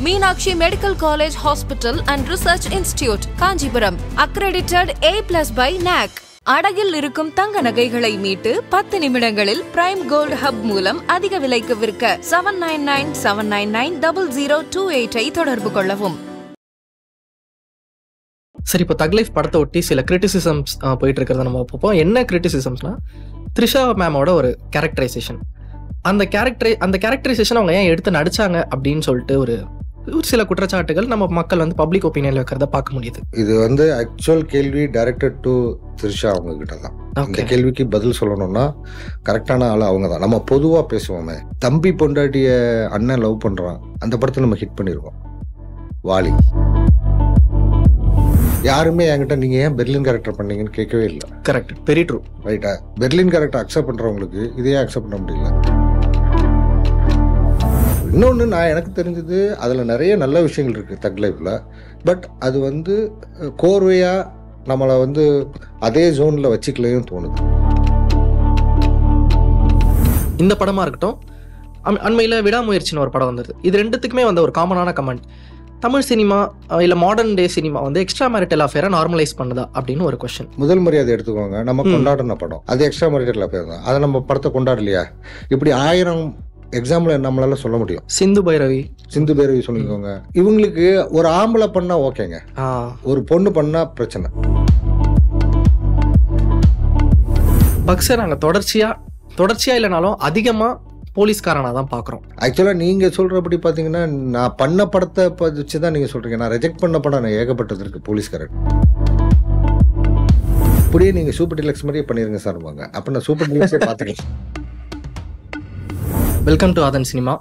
Meenakshi Medical College Hospital and Research Institute, Kanjipuram. Accredited A+ by NAC. அடகில் இருக்கும் தங்க நகைகளை மீட்டு 10 நிமிடங்களில் பிரைம் கோல்ட் ஹப் மூலம் அதிக விலைக்கு விற்க 7997990028 தொடர்பு கொள்ளவும். சரி, இப்போ தக் லைஃப் படத்தை ஒட்டி சில கிரிட்டிசிசம்ஸ் போயிட்டு இருக்கிறத நம்ம பார்ப்போம். என்ன கிரிட்டிசிசம்ஸ்னா, த்ரிஷா மேமோட ஒரு கேரக்டரைசேஷன். அந்த கேரக்டரைசேஷன் அவங்க ஏன் எடுத்து நடிச்சாங்க அப்படின்னு சொல்லிட்டு ஒரு சில குற்றச்சாட்டுகள் நம்ம மக்கள் வந்து பப்ளிக் ஒப்பீனியன்ல வைக்கிறத பார்க்க முடியுது. இது வந்து ஆக்சுவல் கேள்வி டைரக்டட் டு த்ரிஷா அவங்க கிட்ட தான். இந்த கேள்விக்கு பதில் சொல்லணும்னா கரெக்டான ஆள் அவங்க தான். நம்ம பொதுவாக பேசுவோமே, தம்பி பொண்டாட்டிய அண்ணன் லவ் பண்றான், அந்த படத்தை நம்ம ஹிட் பண்ணிருக்கோம். வாலி யாருமே என்கிட்ட நீங்க ஏன் பெர்லின் கேரக்டர் பண்ணீங்கன்னு கேட்கவே இல்லை. Correct, very true. ரைட்டா? பெர்லின் கேரக்டர் அக்செப்ட் பண்றவங்களுக்கு இதையே அக்செப்ட் பண்ண முடியல. இன்னொன்று, நான் எனக்கு தெரிஞ்சது அதில் நிறைய நல்ல விஷயங்கள் இருக்குது தக் லைஃப்பில். பட் அது வந்து கோர்வையாக நம்மளை வந்து அதே ஜோனில் வச்சுக்கலையும் தோணுது. இந்த படமாக இருக்கட்டும், அண்மையில் விடாமுயற்சின்னு ஒரு படம் வந்தது. இது ரெண்டுத்துக்குமே வந்து ஒரு காமனான கமெண்ட், தமிழ் சினிமா இல்லை மாடர்ன் டே சினிமா வந்து எக்ஸ்ட்ரா மேரிட்டல் அஃபேரை நார்மலைஸ் பண்ணுதா அப்படின்னு ஒரு கொஸ்டின். முதல் மரியாதை எடுத்துக்கோங்க, நம்ம கொண்டாடின படம் அது எக்ஸ்ட்ரா மேரிட்டல் அஃபேர் தான். அதை நம்ம படத்தை கொண்டாடலையா? இப்படி 1000 எக்ஸாம்பிள் நம்மளால சொல்ல முடியும். சிந்து பைரவி சொல்லிக்கோங்க. இவங்களுக்கு ஒரு ஆம்பளை பண்ணா ஓகேங்க, ஒரு பொண்ணு பண்ணா பிரச்சனை. பக்ஸை நாங்கள் தொடர்ச்சியா இல்லைனாலும் அதிகமா போலீஸ்காரனா தான் பாக்குறோம். ஆக்சுவலா நீங்க சொல்றபடி பாத்தீங்கன்னா, நான் பண்ண படத்தை வச்சுதான் நீங்க சொல்றீங்க. நான் ரிஜெக்ட் பண்ண படம் ஏகப்பட்டது இருக்கு போலீஸ்காரன். இப்படியே நீங்க சூப்பர் டீலக்ஸ் மாதிரியே பண்ணிருங்க சார். அப்ப நான் சூப்பர் டீலக்ஸே பாத்துக்கலாம். Welcome to Aadhan cinema.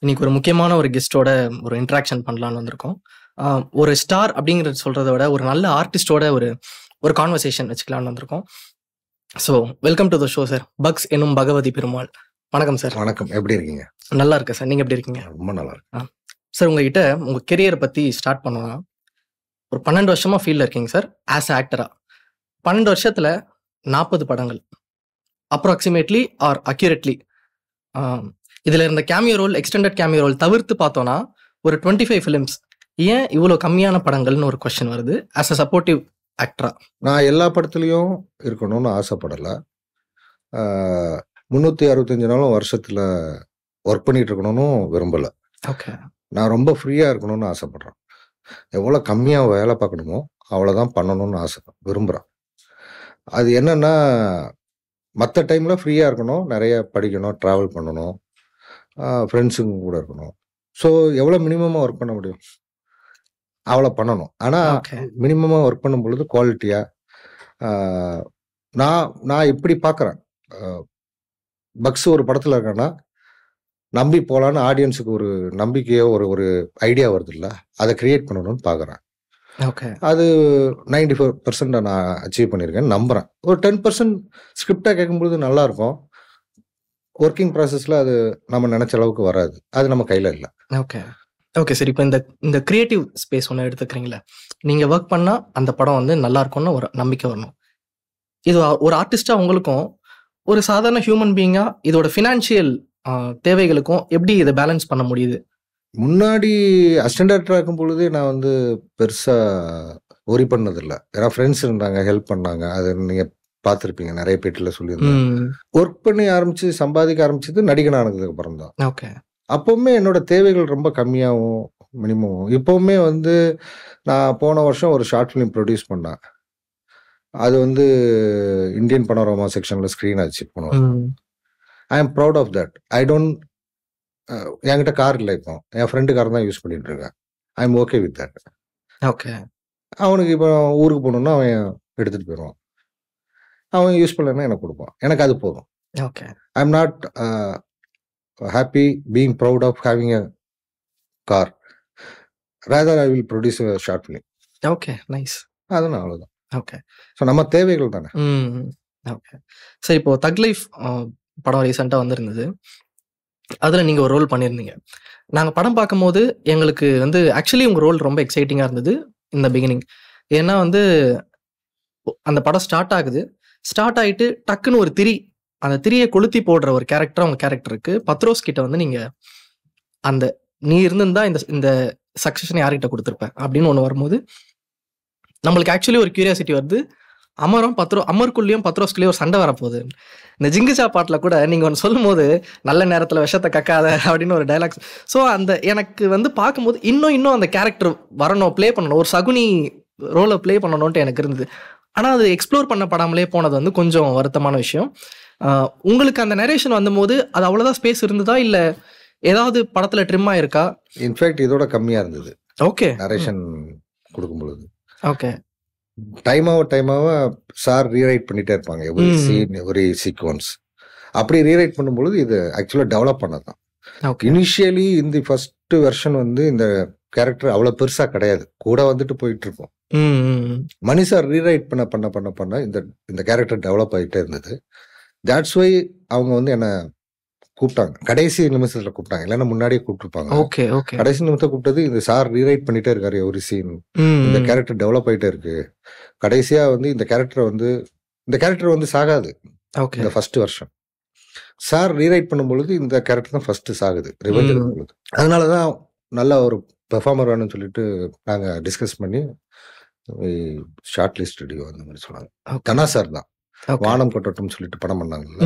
இன்னைக்கு ஒரு முக்கியமான ஒரு கெஸ்டோட ஒரு இன்ட்ராக்ஷன் பண்ணலான்னு வந்திருக்கோம். ஒரு ஸ்டார் அப்படிங்கிறது சொல்றதை விட ஒரு நல்ல ஆர்டிஸ்டோட ஒரு கான்வர்சேஷன் வச்சுக்கலான்னு வந்திருக்கோம். So welcome to the show sir. Bucks எனும் பகவதி பெருமாள். வணக்கம் சார். வணக்கம், எப்படி இருக்கீங்க? நல்லா இருக்கேன் சார், நீங்க எப்படி இருக்கீங்க? ரொம்ப நல்லா இருக்கு சார். உங்ககிட்ட உங்க கெரியரை பத்தி ஸ்டார்ட் பண்ணலாம். ஒரு 12 வருஷமா ஃபீல்ட்ல இருக்கீங்க சார் ஆஸ் ஆக்டரா. 12 வருஷத்துல 40 படங்கள் அப்ராக்சிமேட்லி ஆர் அக்யூரேட்லி. இதுல இருந்த cameo role, extended cameo role தவிர்த்து பார்த்தோம்னா ஒரு 25 ஃபிலிம்ஸ். ஏன் இவ்வளவு கம்மியான படங்கள்னு ஒரு கொஸ்டின் வருது ஆஸ் அ சப்போர்ட்டிவ் ஆக்டரா. நான் எல்லா படத்துலயும் இருக்கணும்னு ஆசைப்படல. 365 நாளும் வருஷத்துல ஒர்க் பண்ணிட்டு இருக்கணும்னு விரும்பல. ஓகே. நான் ரொம்ப ஃப்ரீயா இருக்கணும்னு ஆசைப்படுறேன். எவ்வளவு கம்மியா வேலை பார்க்கணுமோ அவ்வளவுதான் பண்ணணும்னு விரும்புறேன். அது என்னன்னா, மற்ற டைம்ல ஃப்ரீயா இருக்கணும், நிறைய படிக்கணும், டிராவல் பண்ணணும், ஃப்ரெண்ட்ஸுங்க கூட இருக்கணும். ஸோ எவ்வளோ மினிமமாக ஒர்க் பண்ண முடியும் அவ்வளோ பண்ணணும். ஆனால் மினிமமாக ஒர்க் பண்ணும் பொழுது குவாலிட்டியாக நான் இப்படி பார்க்குறேன். பக்ஸ் ஒரு படத்தில் இருக்கேன்னா நம்பி போகலான்னு ஆடியன்ஸுக்கு ஒரு நம்பிக்கையோ ஒரு ஐடியா வருது இல்லை, அதை கிரியேட் பண்ணணும்னு பார்க்குறேன். ஓகே. அது 94% நான் அச்சீவ் பண்ணியிருக்கேன்னு நம்புகிறேன். ஒரு 10% ஸ்கிரிப்டாக கேட்கும்பொழுது நல்லாயிருக்கும். ஒர்க்கிங் ப்ராசஸில் அது நம்ம நினச்ச அளவுக்கு வராது, அது நம்ம கையில் இல்லை. ஓகே ஓகே சரி. இப்போ இந்த கிரியேட்டிவ் ஸ்பேஸ் ஒன்று எடுத்துக்கிறீங்களா, நீங்கள் ஒர்க் பண்ணால் அந்த படம் வந்து நல்லா இருக்கும்னு ஒரு நம்பிக்கை வரணும். இது ஒரு ஆர்டிஸ்டாக உங்களுக்கும் ஒரு சாதாரண ஹியூமன் பீயிங்காக இதோட ஃபினான்ஷியல் தேவைகளுக்கும் எப்படி இதை பேலன்ஸ் பண்ண முடியுது? முன்னாடி அசிஸ்டன்ட் டைரக்டராக இருக்கும் பொழுது நான் வந்து பெருசாக ஒரி பண்ணதில்லை. ஏன்னா ஃப்ரெண்ட்ஸ் இருந்தாங்க, ஹெல்ப் பண்ணாங்க. அது நீங்கள் பார்த்துருப்பீங்க, நிறைய பேட்டில் சொல்லியிருந்தேன். ஒர்க் பண்ணி ஆரம்பிச்சு சம்பாதிக்க ஆரம்பிச்சது நடிகன் ஆனதுக்கு அப்புறம் தான். ஓகே. அப்போவுமே என்னோட தேவைகள் ரொம்ப கம்மியாகவும் மினிமமும். இப்போவுமே வந்து நான் போன வருஷம் ஒரு ஷார்ட் ஃபிலிம் ப்ரொடியூஸ் பண்ணேன். அது வந்து இந்தியன் பனோரமா செக்ஷனில் ஸ்க்ரீன் ஆச்சு போன வருஷம். I am proud of that. என்கிட்ட கார் இல்லை, இப்போ என் ஃப்ரெண்டு கார் தான் யூஸ் பண்ணிட்டு இருக்கேன். I am okay with that. Okay. அவனுக்கு இப்போ ஊருக்கு போகணுன்னா அவன் எடுத்துகிட்டு போயிடுவான், அவன் யூஸ் பண்ணலன்னா எனக்கு கொடுப்பான், எனக்கு அது போதும். Okay. I am not happy being proud of having a car, rather I will produce a short film. Okay, nice. அதுதான், அவ்வளவுதான். ஓகே. ஸோ நம்ம தேவைகள் தானே. ஓகே. சரி, இப்போ தக் லைஃப் படம் ரீசெண்டாக வந்திருந்தது, அதில் நீங்கள் ஒரு ரோல் பண்ணியிருந்தீங்க. நாங்கள் படம் பார்க்கும்போது எங்களுக்கு வந்து ஆக்சுவலி உங்கள் ரோல் ரொம்ப எக்ஸைட்டிங்காக இருந்தது இந்த பிகினிங். ஏன்னா வந்து அந்த படம் ஸ்டார்ட் ஆகிட்டு டக்குன்னு ஒரு அந்த திரியை கொளுத்தி போடுற ஒரு கேரக்டர் அவங்க கேரக்டருக்கு பத்ரோஸ் கிட்ட வந்து நீங்க அந்த நீ இருந்திருந்தா இந்த சக்ஸஷன் யார்கிட்ட கொடுத்துருப்பேன் அப்படின்னு ஒன்று வரும்போது நம்மளுக்கு ஆக்சுவலி ஒரு கியூரியாசிட்டி வருது. அமருக்குள்ளேயும் பத்ரோஸ்குள்ளேயும் ஒரு சண்டை வரப்போகுது. இந்த ஜிங்குச்சா பாட்டில் கூட நீங்கள் ஒன்று சொல்லும் போது நல்ல நேரத்தில் விஷத்தை கக்காத அப்படின்னு ஒரு டைலாக்ஸ். ஸோ அந்த எனக்கு வந்து பார்க்கும்போது இன்னும் அந்த கேரக்டர் வரணும், ப்ளே பண்ணணும், ஒரு சகுனி ரோலை ப்ளே பண்ணணும்ன்ட்டு எனக்கு இருந்தது. ஆனால் அது எக்ஸ்ப்ளோர் பண்ணப்படாமலே போனது வந்து கொஞ்சம் வருத்தமான விஷயம். உங்களுக்கு அந்த நரேஷன் வந்தபோது அது அவ்வளோதான் ஸ்பேஸ் இருந்ததா இல்லை ஏதாவது படத்தில் ட்ரிம் ஆயிருக்கா? இன்ஃபேக்ட் இதோட கம்மியாக இருந்தது ஓகே நரேஷன் கொடுக்கும் பொழுது. ஓகே. டைமாவ சார் ரீரைட் பண்ணிட்டே இருப்பாங்க எவ்ரி சீன் எவ்ரி சீக்வன்ஸ். அப்படி ரீரைட் பண்ணும்பொழுது இது ஆக்சுவலாக டெவலப் பண்ணதான். இனிஷியலி இந்த ஃபர்ஸ்ட் வெர்ஷன் வந்து இந்த கேரக்டர் அவ்வளோ பெருசாக கிடையாது, கூட வந்துட்டு போயிட்டு இருக்கும். மணி சார் ரீரைட் பண்ண இந்த கேரக்டர் டெவலப் ஆகிட்டே இருந்தது. தட்ஸ் வை அவங்க வந்து என்ன கூப்பிட்டாங்க, கடைசி நிமிஷத்துல கூப்பிட்டாங்க, இல்லைன்னா முன்னாடியே கூப்பிட்டுருப்பாங்க. கடைசி நிமிஷத்தை கூப்பிட்டது இந்த சார் ரீரைட் பண்ணிட்டே இருக்காரு எவ்ரி சீன், இந்த கேரக்டர் டெவலப் ஆகிட்டே இருக்கு. கடைசியா வந்து இந்த கேரக்டர் வந்து சாகாது. இந்த ஃபர்ஸ்ட் வருஷம் சார் ரீரைட் பண்ணும்பொழுது இந்த கேரக்டர் தான் ஃபர்ஸ்ட் சாகுது ரிவெஞ்ச் பண்ணும்பொழுது. அதனாலதான் நல்ல ஒரு பெர்ஃபார்மர் வேணும்னு சொல்லிட்டு நாங்க டிஸ்கஸ் பண்ணி ஷார்ட் லிஸ்ட் ரெடி அந்த மாதிரி சொன்னாங்க. கனா சார் தான் வானம் கொட்டட்டும் சொல்லிட்டு படம் பண்ணாங்கல்ல,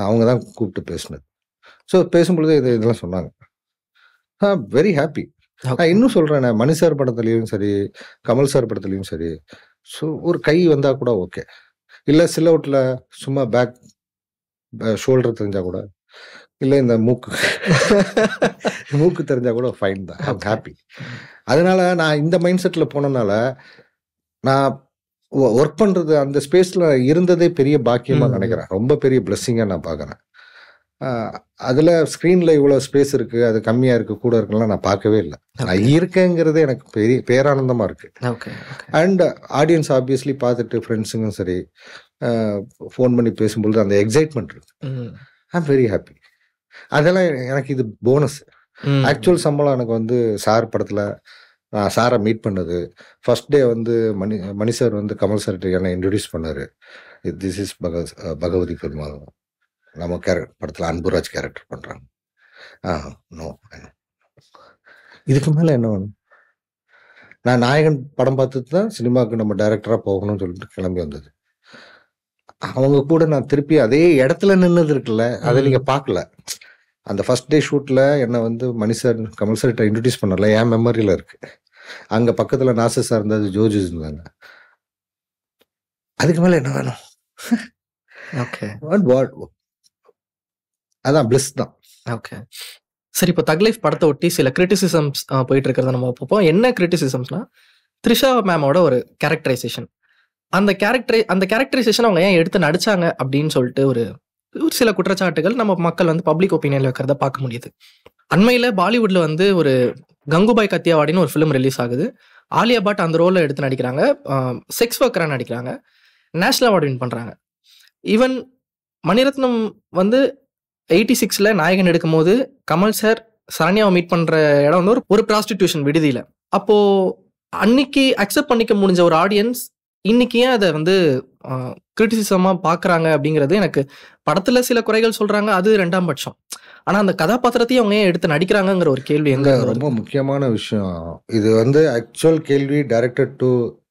அவங்க தான் கூப்பிட்டு பேசினது. ஸோ பேசும்பொழுது இதெல்லாம் சொன்னாங்க. Very happy. நான் இன்னும் சொல்றேன், மணி சார் படத்துலையும் சரி கமல் சார் படத்துலையும் சரி, ஸோ ஒரு கை வந்தா கூட ஓகே, இல்லை சிலவுட்ல சும்மா பேக் ஷோல்டர் தெரிஞ்சா கூட, இல்லை இந்த மூக்கு தெரிஞ்சா கூட ஃபைன் தான், ஐம் ஹாப்பி. அதனால நான் இந்த மைண்ட் செட்டில் போனதுனால நான் ஒர்க் பண்றது அந்த ஸ்பேஸ்ல இருந்ததே பெரிய பாக்கியமா நினைக்கிறேன், ரொம்ப பெரிய பிளெஸிங்கா நான் பாக்குறேன். அதுல ஸ்கிரீன்ல இவ்வளவு ஸ்பேஸ் இருக்கு, அது கம்மியா இருக்கு, கூட இருக்குலாம் நான் பார்க்கவே இல்லை. நான் இருக்கேங்கிறது எனக்கு பெரிய பேரானந்தமா இருக்கு. அண்ட் ஆடியன்ஸ் ஆப்வியஸ்லி பார்த்துட்டு ஃப்ரெண்ட்ஸுங்களும் சரி ஃபோன் பண்ணி பேசும்பொழுது அந்த எக்ஸைட்மெண்ட் இருக்கு. I'm very happy. அதெல்லாம் எனக்கு இது போனஸ். ஆக்சுவல் சம்பளம் எனக்கு வந்து சார் படத்துல நான் சாரை மீட் பண்ணது ஃபர்ஸ்ட் டே வந்து மணி சார் வந்து கமல் சார்கிட்ட என்ன இன்ட்ரடியூஸ் பண்ணாரு. திஸ் இஸ் பகவதி பெருமாள், நம்ம படத்தில் அன்புராஜ் கேரக்டர் பண்றாங்க. நோ, இதுக்கு மேல என்ன வேணும்? நான் நாயகன் படம் பார்த்துட்டு தான் சினிமாவுக்கு நம்ம டைரக்டரா போகணும்னு சொல்லிட்டு கிளம்பி வந்தது. அவங்க கூட நான் திருப்பி அதே இடத்துல நின்னது இருக்குல்ல, அதை நீங்க பார்க்கல. அந்த ஃபர்ஸ்ட் டே ஷூட்ல என்ன வந்து மணி சார் கமல் சார்கிட்ட இன்ட்ரடியூஸ் பண்ணல, என் மெமரியில இருக்கு. அங்க பக்கத்துல நாசர் சார் இருந்தாரு, ஜோஜி இருந்தாங்க. அதுக்கு மேல என்ன வேணும்? அதான் பிளஸ் தான். ஓகே சரி, இப்போ தக் லைஃப் படத்தை ஒட்டி சில கிரிட்டிசிசம்ஸ் போயிட்டு இருக்கிறத நம்ம பார்ப்போம். என்ன கிரிட்டிசிசம்ஸ்னா, த்ரிஷா மேமோட ஒரு கேரக்டரைசேஷன், அந்த கேரக்டரைசேஷன் அவங்க ஏன் எடுத்து நடிச்சாங்க அப்படின்னு சொல்லிட்டு ஒரு சில குற்றச்சாட்டுகள் நம்ம மக்கள் வந்து பப்ளிக் ஒப்பீனியன்ல வைக்கிறத பார்க்க முடியுது. அண்மையில பாலிவுட்ல வந்து ஒரு கங்குபாய் கத்தியாவாடின்னு ஒரு ஃபிலிம் ரிலீஸ் ஆகுது. ஆலியா பட் அந்த ரோலை எடுத்து நடிக்கிறாங்க, செக்ஸ் ஒர்க்கரா நடிக்கிறாங்க, நேஷனல் அவார்டு வின் பண்றாங்க. ஈவன் மணிரத்னம் வந்து 86ல நாயகன் எடுக்கும் போது கமல் சார் சரண்யாவை மீட் பண்ற இடம் வந்து ஒரு ப்ராஸ்டிடியூஷன் விடுதியில. அப்போ அன்னைக்கு அக்செப்ட் பண்ணிக்க முடிஞ்ச ஒரு ஆடியன்ஸ் இன்னைக்கு ஏன் அதை வந்து கிரிட்டிசிசமா பாக்குறாங்க அப்படிங்கிறது எனக்கு. படத்துல சில குறைகள் சொல்றாங்க, அது ரெண்டாம் பட்சம். ஆனா அந்த கதாபாத்திரத்தையும் அவங்க ஏன் எடுத்து நடிக்கிறாங்கிற ஒரு கேள்வி எங்க ரொம்ப முக்கியமான விஷயம். இது வந்து ஆக்சுவல் கேள்வி டைரக்டர் டு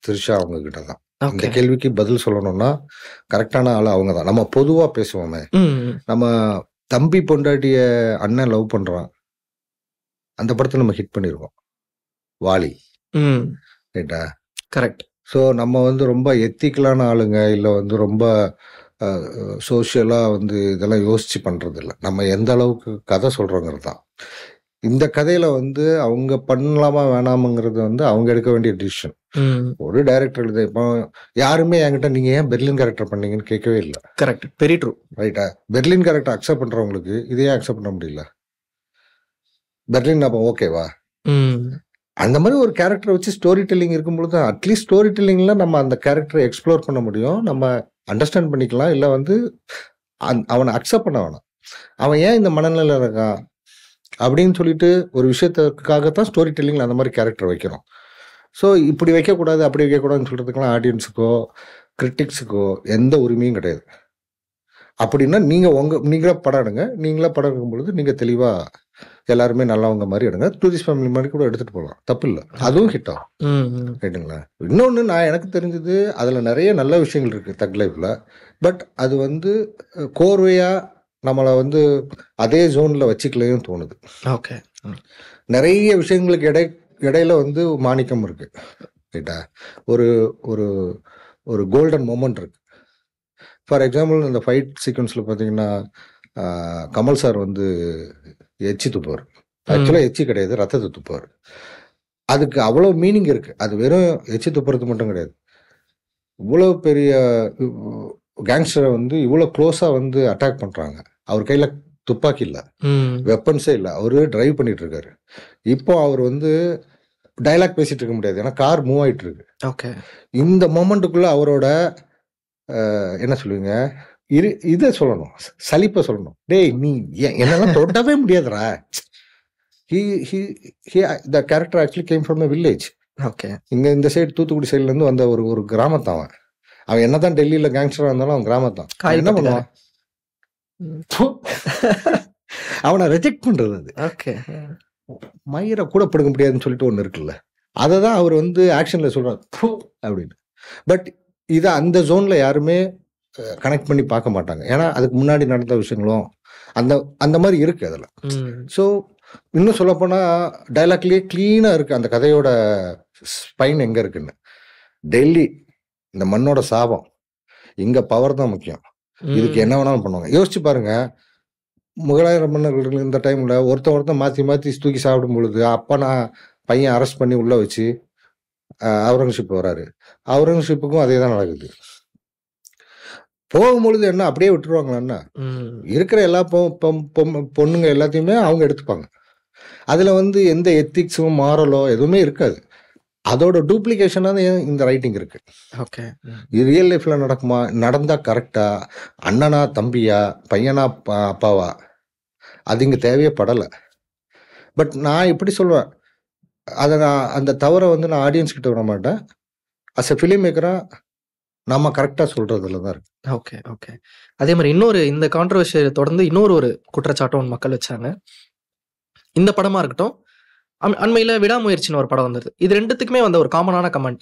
த்ரிஷா அவங்க கிட்ட தான். இந்த கேள்விக்கு பதில் சொல்லணும்னா கரெக்டான ஆளு அவங்க தான். நம்ம பொதுவா பேசுவோமே, நம்ம தம்பி பொண்டாட்டிய அண்ணன் லவ் பண்றான், அந்த படத்தை நம்ம ஹிட் பண்ணிருக்கோம், வாலி. ரைட்டா? கரெக்ட். ஸோ நம்ம வந்து ரொம்ப எத்திக்கலான ஆளுங்க, இல்லை வந்து ரொம்ப சோஷியலாக வந்து இதெல்லாம் யோசிச்சு பண்ணுறது இல்லை. நம்ம எந்த அளவுக்கு கதை சொல்கிறோங்கிறது தான். இந்த கதையில வந்து அவங்க பண்ணலாமா வேணாமுங்கிறது வந்து அவங்க எடுக்க வேண்டிய டிசிஷன். ஒரு டைரக்டர் எழுத இப்போ யாருமே என்கிட்ட நீங்க ஏன் பெர்லின் கேரக்டர் பண்ணீங்கன்னு கேட்கவே இல்லை. Correct, very true. ரைட்டா? பெர்லின் கேரக்டர் அக்செப்ட் பண்றவங்களுக்கு இதையே அக்செப்ட் பண்ண முடியல. பெர்லின் அப்போ ஓகேவா? அந்த மாதிரி ஒரு கேரக்டரை வச்சு ஸ்டோரி டெல்லிங் இருக்கும்பொழுது அட்லீஸ்ட் ஸ்டோரி டெல்லிங்ல நம்ம அந்த கேரக்டரை எக்ஸ்ப்ளோர் பண்ண முடியும், நம்ம அண்டர்ஸ்டாண்ட் பண்ணிக்கலாம். இல்லை வந்து அவனை அக்செப்ட் பண்ண வேணாம், அவன் ஏன் இந்த மனநிலை இருக்கான் அப்படின்னு சொல்லிட்டு ஒரு விஷயத்துக்காகத்தான் ஸ்டோரி டெல்லிங்ல அந்த மாதிரி கேரக்டர் வைக்கிறோம். ஸோ இப்படி வைக்கக்கூடாது அப்படி வைக்கக்கூடாதுன்னு சொல்றதுக்கெல்லாம் ஆடியன்ஸுக்கோ கிரிட்டிக்ஸுக்கோ எந்த உரிமையும் கிடையாது. அப்படின்னா நீங்களே படம் எடுங்க, நீங்களே படம் எடுக்கும் பொழுது நீங்க தெளிவா எல்லாருமே நல்லவங்க மாதிரி எடுங்க, டூரிஸ்ட் ஃபேமிலி மாதிரி கூட எடுத்துட்டு போகலாம், தப்பு இல்லை, அதுவும் ஹிட் ஆகும். ரைட்டுங்களா? இன்னொன்று நான் எனக்கு தெரிஞ்சது அதில் நிறைய நல்ல விஷயங்கள் இருக்குது தக் லைஃப்பில். பட் அது வந்து கோர்வையாக நம்மளை வந்து அதே ஜோனில் வச்சுக்கலையும் தோணுது. ஓகே. நிறைய விஷயங்களுக்கு இடையில வந்து மாணிக்கம் இருக்கு, ரைட்டா? ஒரு ஒரு ஒரு கோல்டன் மொமெண்ட் இருக்கு. ஃபார் எக்ஸாம்பிள் இந்த ஃபைட் சீக்வன்ஸில் பார்த்தீங்கன்னா கமல் சார் வந்து எச்சி துப்புவார். ஆக்சுவலாக எச்சி கிடையாது, ரத்தத்தை துப்புவார். அதுக்கு அவ்வளோ மீனிங் இருக்கு. அது வெறும் எச்சி துப்புறது மட்டும் கிடையாது. இவ்வளோ பெரிய கேங்ஸ்டரை வந்து இவ்வளோ க்ளோஸாக வந்து அட்டாக் பண்ணுறாங்க. அவர் கையில் துப்பாக்கி இல்லை, வெப்பன்ஸே இல்லை, அவரு டிரைவ் பண்ணிட்டு இருக்காரு. இப்போ அவர் வந்து டைலாக் பேசிட்டு இருக்க முடியாது, ஏன்னா கார் மூவ் ஆயிட்டு இருக்கு. ஓகே. இந்த மொமெண்ட்டுக்குள்ள அவரோட என்ன சொல்லுவீங்க, இதை சொல்லணும், சலிப்பை சொல்லணும். டேய் நீ என்னெல்லாம் தொடவே முடியாதுடா. the character actually came from a village. Okay. இங்க இந்த சைடு தூத்துக்குடி சைடுல இருந்து வந்த ஒரு கிராமத்தான் அவன். அவன் என்னதான் டெல்லியில கேங்ஸ்டரா இருந்தாலும் அவன் கிராமத்தான். என்ன பண்ணுவான், அவனை ரிஜெக்ட் பண்றது. அது ஓகே. மயிரை கூட பிடுங்க முடியாதுன்னு சொல்லிட்டு ஒன்று இருக்குல்ல, அதை தான் அவர் வந்து ஆக்ஷன்ல சொல்றாரு அப்படின்னு. பட் இதை அந்த ஜோன்ல யாருமே கனெக்ட் பண்ணி பார்க்க மாட்டாங்க, ஏன்னா அதுக்கு முன்னாடி நடந்த விஷயங்களும் அந்த அந்த மாதிரி இருக்கு அதில். ஸோ இன்னும் சொல்லப்போனால் டைலாக்லேயே கிளீனாக இருக்கு அந்த கதையோட ஸ்பைன் எங்கே இருக்குன்னு. டெல்லி இந்த மண்ணோட சாபம், இங்கே பவர் தான் முக்கியம், இதுக்கு என்ன வேணாலும் பண்ணுவாங்க. யோசிச்சு பாருங்க, முகலாய மன்னர்கள் இந்த டைம்ல ஒருத்தன் மாற்றி மாற்றி தூக்கி சாப்பிடும் பொழுது அப்பா நான் பையன் அரெஸ்ட் பண்ணி உள்ள வச்சு அவுரங்கசீப் வராரு. அவுரங்கசீப்புக்கும் அதே தான் நடக்குது. போகும்பொழுது என்ன அப்படியே விட்டுருவாங்களா? இருக்கிற எல்லா பொண்ணுங்க எல்லாத்தையுமே அவங்க எடுத்துப்பாங்க. அதுல வந்து எந்த எத்திக்ஸும் மாரலோ எதுவுமே இருக்காது. அதோட டூப்ளிகேஷனா தான் இந்த ரைட்டிங் இருக்கு. ஓகே. இது ரியல் லைஃப்ல நடக்குமா, நடந்தா கரெக்டா, அண்ணனா தம்பியா, பையனா அப்பாவா, அது இங்க தேவையே படலை. பட் நான் இப்படி சொல்லுவேன், அதை நான் அந்த தவறை வந்து நான் ஆடியன்ஸ் கிட்ட விட மாட்டேன். அஸ் எ ஃபிலிம் மேக்கரா நம்ம கரெக்டா சொல்றதுல தான் இருக்கு. ஓகே. ஓகே. அதே மாதிரி இன்னொரு இந்த கான்ட்ரவர்சியை தொடர்ந்து இன்னொரு குற்றச்சாட்டும் மக்கள் வச்சாங்க. இந்த படமா இருக்கட்டும், அண்மையில் விடாமுயற்சின்னு ஒரு படம் வந்தது. இது ரெண்டுத்துக்குமே வந்த ஒரு காமனான கமெண்ட்,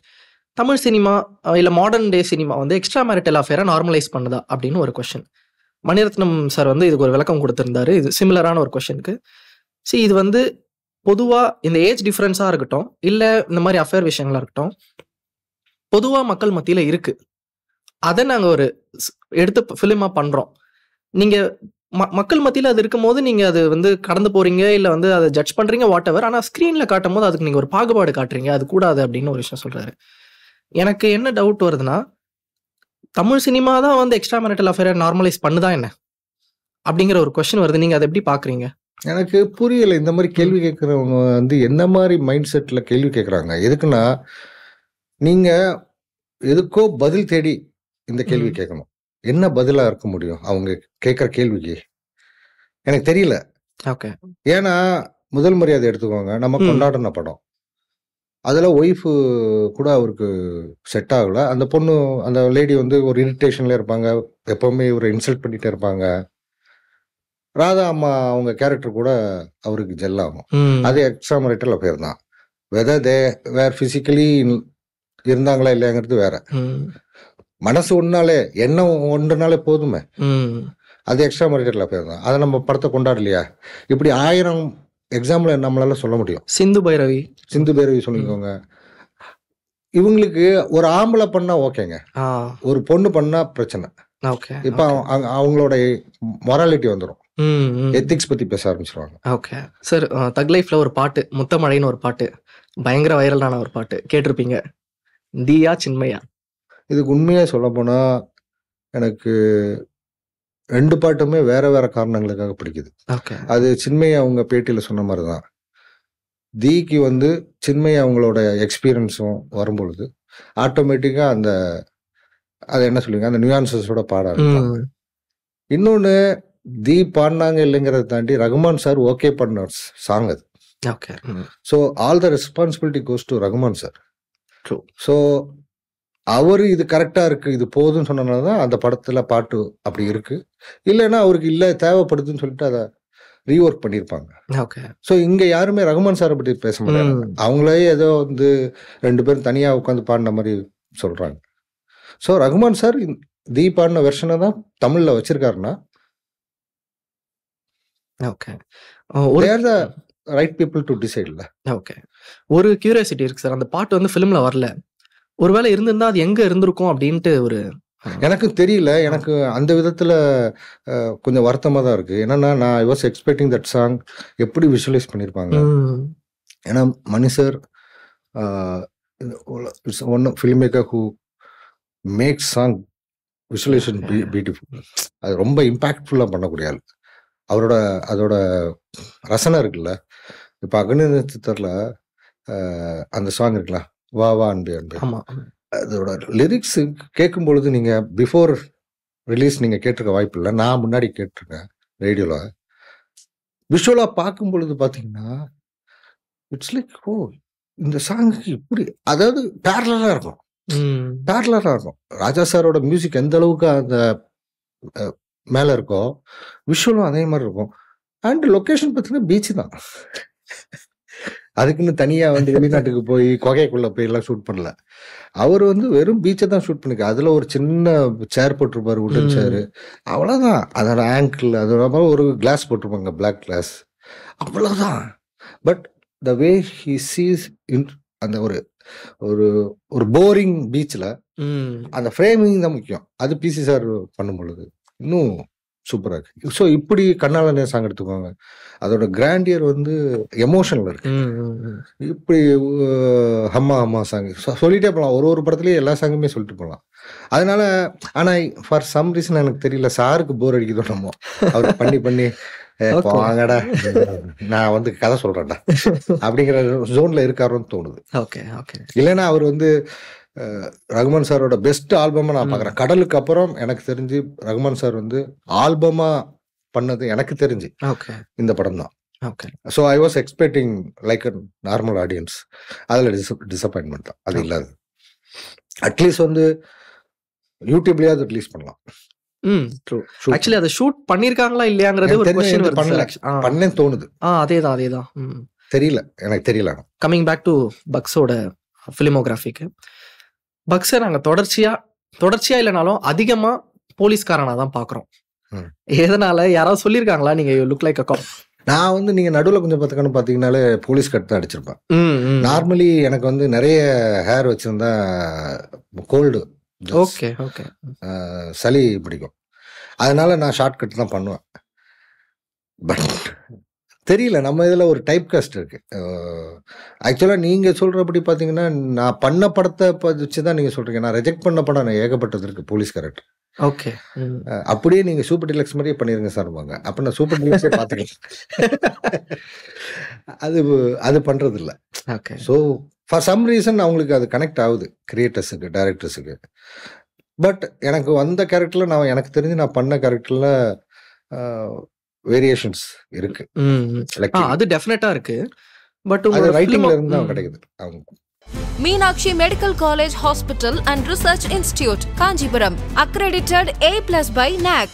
தமிழ் சினிமா இல்லை மாடர்ன் டே சினிமா வந்து எக்ஸ்ட்ரா மேரிட்டல் அஃபேரை நார்மலைஸ் பண்ணுதா அப்படின்னு ஒரு கொஸ்டின். மணிரத்னம் சார் வந்து இதுக்கு ஒரு விளக்கம் கொடுத்துருந்தாரு. இது சிமிலரான ஒரு கொஸ்டினுக்கு. இது வந்து பொதுவாக இந்த ஏஜ் டிஃப்ரென்ஸாக இருக்கட்டும், இல்லை இந்த மாதிரி அஃபேர் விஷயங்களாக இருக்கட்டும், பொதுவாக மக்கள் மத்தியில் இருக்குது. அதை நாங்கள் ஒரு எடுத்து ஃபிலிமாக பண்ணுறோம். நீங்கள் மக்கள் மத்தியில் அது இருக்கும் போது நீங்கள் அது வந்து கடந்து போகிறீங்க, இல்லை வந்து அதை ஜட்ஜ் பண்ணுறீங்க, வாட் எவர். ஆனால் ஸ்க்ரீனில் காட்டும் போது அதுக்கு நீங்கள் ஒரு பாகுபாடு காட்டுறீங்க, அது கூடாது அப்படின்னு ஒரு விஷயம் சொல்கிறாரு. எனக்கு என்ன டவுட் வருதுன்னா, தமிழ் சினிமா தான் வந்து எக்ஸ்ட்ரா மேரிட்டல் அஃபேரை நார்மலைஸ் பண்ணுதா என்ன அப்படிங்கிற ஒரு கொஸ்டின் வருது. நீங்கள் அதை எப்படி பார்க்குறீங்க? எனக்கு புரியலை. இந்த மாதிரி கேள்வி கேட்குறவங்க வந்து என்ன மாதிரி மைண்ட் செட்டில் கேள்வி கேட்குறாங்க. எதுக்குன்னா, நீங்கள் எதுக்கோ பதில் தேடி இந்த கேள்வி கேட்கணும். என்ன பதிலாக இருக்க முடியும் அவங்க கேட்குற கேள்விக்கு? எனக்கு தெரியல. ஓகே. ஏன்னா முதல் மரியாதை எடுத்துக்கோங்க, நம்ம கொண்டாடின படம். அதில் ஒய்ஃபு கூட அவருக்கு செட் ஆகலை. அந்த பொண்ணு, அந்த லேடி வந்து ஒரு இரிட்டேஷன்ல இருப்பாங்க, எப்பவுமே இவரை இன்சல்ட் பண்ணிகிட்டே இருப்பாங்க. ராதா அம்மா அவங்க கேரக்டர் கூட அவருக்கு ஜெல் ஆகும். அது எக்ஸ்ட்ரா மேரிட்டல் அஃபேர் தான். வெதர் தே வேர் ஃபிசிக்கலி இருந்தாங்களா இல்லையாங்கிறது வேற. மனசு ஒன்னாலே, எண்ணம் ஒன்றுனாலே போதுமே, அது எக்ஸ்ட்ரா மேரிட்டல் அஃபேர் தான். அதை நம்ம படத்தை கொண்டாடலையா? இப்படி 1000 எக்ஸாம்பிள் நம்மளால சொல்ல முடியும். சிந்து பைரவி சொல்லிக்கோங்க. இவங்களுக்கு ஒரு ஆம்பளை பண்ணா ஓகேங்க, ஒரு பொண்ணு பண்ணா பிரச்சனை. இப்ப அவங்களோட மொராலிட்டி வந்துடும், எத்திக்ஸ் பத்தி பேச ஆரம்பிச்சிருவாங்க. ஓகே சார், தக் லைஃப்ல ஒரு பாட்டு, முத்தமழைன்னு ஒரு பாட்டு, பயங்கர வைரலான ஒரு பாட்டு கேட்டிருப்பீங்க, தீயா சின்மையா. இதுக்கு உண்மையாக சொல்ல போனால் எனக்கு 2 பாட்டுமே வேற வேற காரணங்களுக்காக பிடிக்குது. அது சின்மையா அவங்க பேட்டியில் சொன்ன மாதிரி தான். தீக்கு வந்து சின்மையா அவங்களோட எக்ஸ்பீரியன்ஸும் வரும்பொழுது ஆட்டோமேட்டிக்காக அந்த அதை என்ன சொல்லுவீங்க, அந்த நியூயான்சஸோட பாட ஆரம்பிப்பாங்க. இன்னொன்று, தீ பாடினாங்க இல்லைங்கிறத தாண்டி ரகுமான் சார் ஓகே பண்ண சாங் அது. So all the responsibility goes to Rahman sir. So அவரு இது கரெக்டா இருக்கு, இது போதுன்னு சொன்னனால தான் அந்த படத்துல பாட்டு அப்படி இருக்கு. இல்லைன்னா அவருக்கு இல்லை தேவைப்படுதுன்னு சொல்லிட்டு அதை ரீஒர்க் பண்ணியிருப்பாங்க. ஓகே. ஸோ இங்கே யாருமே ரகுமான் சாரை பற்றி பேச மாட்டாங்க. அவங்களே ஏதோ வந்து 2 பேரும் தனியாக உட்காந்து பாடின மாதிரி சொல்கிறாங்க. ஸோ ரகுமான் சார் தி பாடின வெர்ஷனை தான் தமிழில் வச்சிருக்காருன்னா okay. They're the right people to டிசைட்ல. ஓகே. ஒரு கியூரியாசிட்டி இருக்கு சார், அந்த பாட்டு வந்து ஃபிலிமில் வரல, ஒருவேளை இருந்திருந்தா அது எங்கே இருந்திருக்கும் அப்படின்ட்டு ஒரு எனக்கு தெரியல. எனக்கு அந்த விதத்தில் கொஞ்சம் வருத்தமாக தான் இருக்குது. என்னன்னா நான் I was expecting that song எப்படி விஷுவலைஸ் பண்ணியிருப்பாங்க. ஏன்னா Mani sir it's one film maker who makes song visualisation beautiful. அது ரொம்ப இம்பேக்ட்ஃபுல்லாக பண்ணக்கூடிய ஆள். அதோட ரசனை இருக்குல்ல. இப்போ அக்னி நட்சத்திரத்தில் அந்த சாங் இருக்குல்ல, வா வா அன்பே அன்பே, அதோட லிரிக்ஸ் கேட்கும் பொழுது நீங்கள் பிஃபோர் ரிலீஸ் நீங்கள் கேட்டிருக்க வாய்ப்பு இல்லை. நான் முன்னாடி கேட்டிருக்கேன் ரேடியோவில். விஷுவலாக பார்க்கும் பொழுது பார்த்தீங்கன்னா இட்ஸ் லைக் ஓ இந்த சாங்குக்கு இப்படி, அதாவது பேரலாக இருக்கும். ராஜா சாரோட மியூசிக் எந்த அளவுக்கு அந்த மேலே இருக்கோ விஷுவலும் அதே மாதிரி இருக்கும். அண்ட் லொக்கேஷன் பார்த்தீங்கன்னா பீச்சு தான். அதுக்குன்னு தனியாக வந்து வெளிநாட்டுக்கு போய் கொகைக்குள்ளே போய் எல்லாம் ஷூட் பண்ணல. அவர் வந்து வெறும் பீச்சை தான் ஷூட் பண்ணிக்க. அதில் ஒரு சின்ன சேர் போட்டிருப்பாரு, உடன் சேரு, அவ்வளோதான். அதோட ஆங்கிள், அதோட ஒரு கிளாஸ் போட்டிருப்பாங்க, பிளாக் கிளாஸ், அவ்வளோதான். But the way he sees in அந்த ஒரு போரிங் பீச்சில் அந்த ஃப்ரேமிங் தான் முக்கியம். அது பிசி சார் பண்ணும் பொழுது இன்னும் சூப்பராக இருக்கு. ஸோ இப்படி கண்ணால சாங் எடுத்துக்கோங்க, அதோட கிராண்டியர் வந்து எமோஷனில் இருக்கு. இப்படி ஹம்மா ஹம்மா சாங் சொல்லிட்டே போகலாம். ஒரு படத்துலேயே எல்லா சாங்குமே சொல்லிட்டு போகலாம். அதனால ஆனால் ஃபார் சம் ரீசன் எனக்கு தெரியல, சாருக்கு போர் அடிக்குதோ நம்ம அவர் பண்ணி வாங்கடா நான் வந்து கதை சொல்றேன்டா அப்படிங்கிற ஜோன்ல இருக்காருன்னு தோணுது. இல்லைன்னா அவர் வந்து ரகுமான் சாரோட பெஸ்ட் ஆல்பமா நான் பாக்குறேன். கடலுக்கு அப்புறம் எனக்கு தெரிஞ்சு ரகுமான் சார் வந்து ஆல்பமா பண்ணது எனக்கு தெரிஞ்சு இந்த படம் தான். So I was expecting like a normal audience. அதில் டிசப்பாயின்மெண்ட் தான். அது இல்லாது அட்லீஸ்ட் வந்து யூடியூப்லயாவது ரிலீஸ் பண்ணலாம். ஆக்சுவலி அதை ஷூட் பண்ணிருக்காங்களா இல்லையாங்கிறது ஒரு क्वेश्चन பண்ணேன்னு தோணுது. அதேதான் தெரியல, எனக்கு தெரியல. கமிங் பேக் டு பக்ஸோட ஃபிலிமோகிராஃபிக்கு, பக்ஸை நாங்கள் தொடர்ச்சியா இல்லைனாலும் அதிகமா போலீஸ்காரனா தான் பாக்குறோம். எதனால யாராவது சொல்லியிருக்காங்களா நீங்க யூ லுக் லைக் அ காப்? நான் வந்து நீங்க நடுவில் கொஞ்சம் பார்த்துக்கணும் பார்த்தீங்கன்னாலே போலீஸ் கட் தான் அடிச்சிருப்பேன். நார்மலி எனக்கு வந்து நிறைய ஹேர் வச்சிருந்தா கோல்டு, சளி பிடிக்கும். அதனால நான் ஷார்ட் கட் தான் பண்ணுவேன். பட் தெரியல, நம்ம இதில் ஒரு டைப் காஸ்ட் இருக்கு. ஆக்சுவலாக நீங்கள் சொல்கிறபடி பார்த்தீங்கன்னா நான் பண்ண படத்தை வச்சு தான் நீங்கள் சொல்கிறீங்க. நான் ரிஜெக்ட் பண்ண படம் நான் ஏகப்பட்டது இருக்கு போலீஸ் கேரக்டர். ஓகே, அப்படியே நீங்கள் சூப்பர் டிலக்ஸ் மாதிரியே பண்ணிருங்க சார் வாங்க, அப்போ நான் சூப்பர் டிலக்ஸே பார்த்துக்கலாம். அது பண்ணுறது இல்லை. Okay. So for some reason அவங்களுக்கு அது கனெக்ட் ஆகுது, கிரியேட்டர்ஸுக்கு, டைரக்டர்ஸுக்கு. பட் எனக்கு வந்த கேரக்டரில் எனக்கு தெரிஞ்சு நான் பண்ண கேரக்டரில் வேரியேஷன்ஸ் இருக்கு. அது டெஃபினட்டா இருக்கு. பட் ரைட்டிங்ல இருந்து தான் கிடைக்குது. Meenakshi medical college hospital and research institute, Kanchipuram, accredited A+ by NAC.